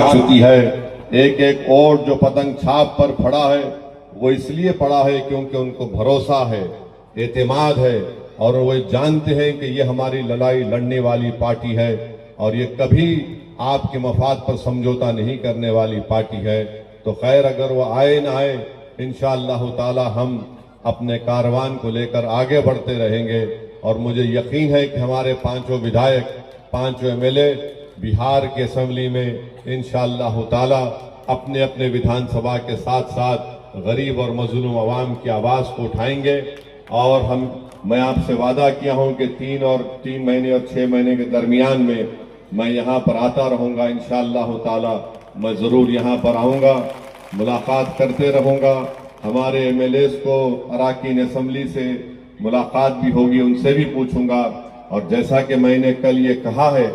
चुकी है। एक एक वोट जो पतंग छाप पर पड़ा है वो इसलिए पड़ा है क्योंकि उनको भरोसा है, एतमाद है और वो जानते हैं कि ये हमारी लड़ाई लड़ने वाली पार्टी है और ये कभी आपके मफाद पर समझौता नहीं करने वाली पार्टी है। तो खैर अगर वो आए ना आए, इंशाअल्लाह ताला हम अपने कारवान को लेकर आगे बढ़ते रहेंगे और मुझे यकीन है कि हमारे पांचों विधायक, पांचों एमएलए बिहार के असेंबली में इंशाअल्लाह ताला अपने अपने विधानसभा के साथ साथ गरीब और मजलूम अवाम की आवाज़ को उठाएंगे। और मैं आपसे वादा किया हूं कि 3 महीने और 6 महीने के दरमियान में मैं यहाँ पर आता रहूँगा। इंशाअल्लाह ताला मैं ज़रूर यहाँ पर आऊँगा, मुलाकात करते रहूँगा। हमारे एमएलएस को अराकीन असेंबली से मुलाकात भी होगी, उनसे भी पूछूंगा। और जैसा कि मैंने कल ये कहा है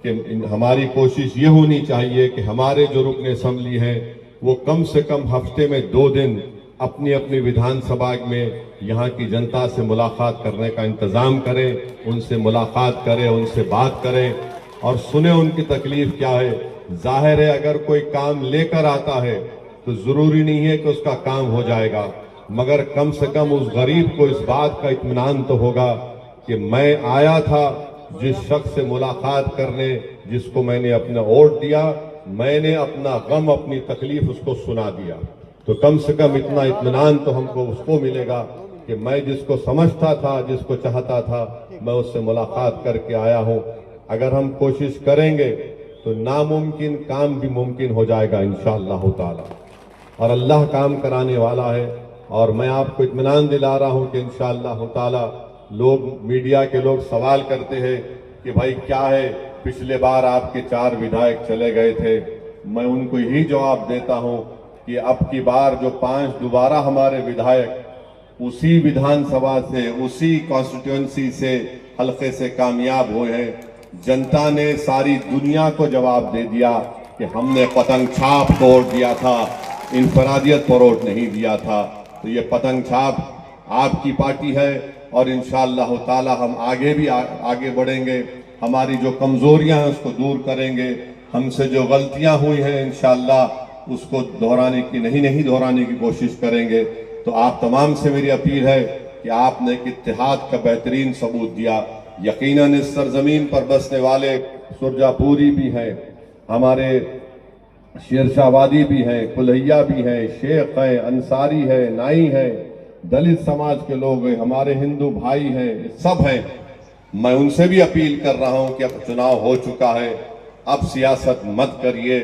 कि हमारी कोशिश ये होनी चाहिए कि हमारे जो रुकन असेंबली हैं वो कम से कम हफ्ते में 2 दिन अपनी अपनी विधानसभा में यहाँ की जनता से मुलाकात करने का इंतज़ाम करें, उनसे मुलाकात करें, उनसे बात करें और सुने उनकी तकलीफ क्या है। जाहिर है अगर कोई काम लेकर आता है तो ज़रूरी नहीं है कि उसका काम हो जाएगा, मगर कम से कम उस गरीब को इस बात का इत्मीनान तो होगा कि मैं आया था जिस शख्स से मुलाकात करने, जिसको मैंने अपना वोट दिया, मैंने अपना गम, अपनी तकलीफ उसको सुना दिया। तो कम से कम इतना इत्मीनान तो हमको उसको मिलेगा कि मैं जिसको समझता था, जिसको चाहता था, मैं उससे मुलाकात करके आया हूँ। अगर हम कोशिश करेंगे तो नामुमकिन काम भी मुमकिन हो जाएगा इंशाअल्लाह ताला। और अल्लाह काम कराने वाला है। और मैं आपको इत्मीनान दिला रहा हूँ कि इंशाअल्लाह ताला मीडिया के लोग सवाल करते हैं कि भाई क्या है, पिछले बार आपके 4 विधायक चले गए थे। मैं उनको यही जवाब देता हूं कि अब की बार जो 5 दोबारा हमारे विधायक उसी विधानसभा से, उसी कॉन्स्टिट्यूएंसी से, हल्के से कामयाब हुए हैं। जनता ने सारी दुनिया को जवाब दे दिया कि हमने पतंग छाप को वोट दिया था, इनफरादियत पर वोट नहीं दिया था। तो ये पतंग छाप आपकी पार्टी है और इंशाअल्लाह ताला हम आगे बढ़ेंगे। हमारी जो कमजोरियां हैं उसको दूर करेंगे। हमसे जो गलतियां हुई हैं इंशाअल्लाह उसको नहीं दोहराने की कोशिश करेंगे। तो आप तमाम से मेरी अपील है कि आपने एक इत्तेहाद का बेहतरीन सबूत दिया। यकीनन इस सरजमीन पर बसने वाले सुरजापुरी भी हैं, हमारे शेरशाहवादी भी हैं, कुल्हैया भी हैं, शेख हैं, अंसारी है, नाई है, दलित समाज के लोग हैं, हमारे हिंदू भाई हैं, सब हैं। मैं उनसे भी अपील कर रहा हूं कि अब चुनाव हो चुका है, अब सियासत मत करिए।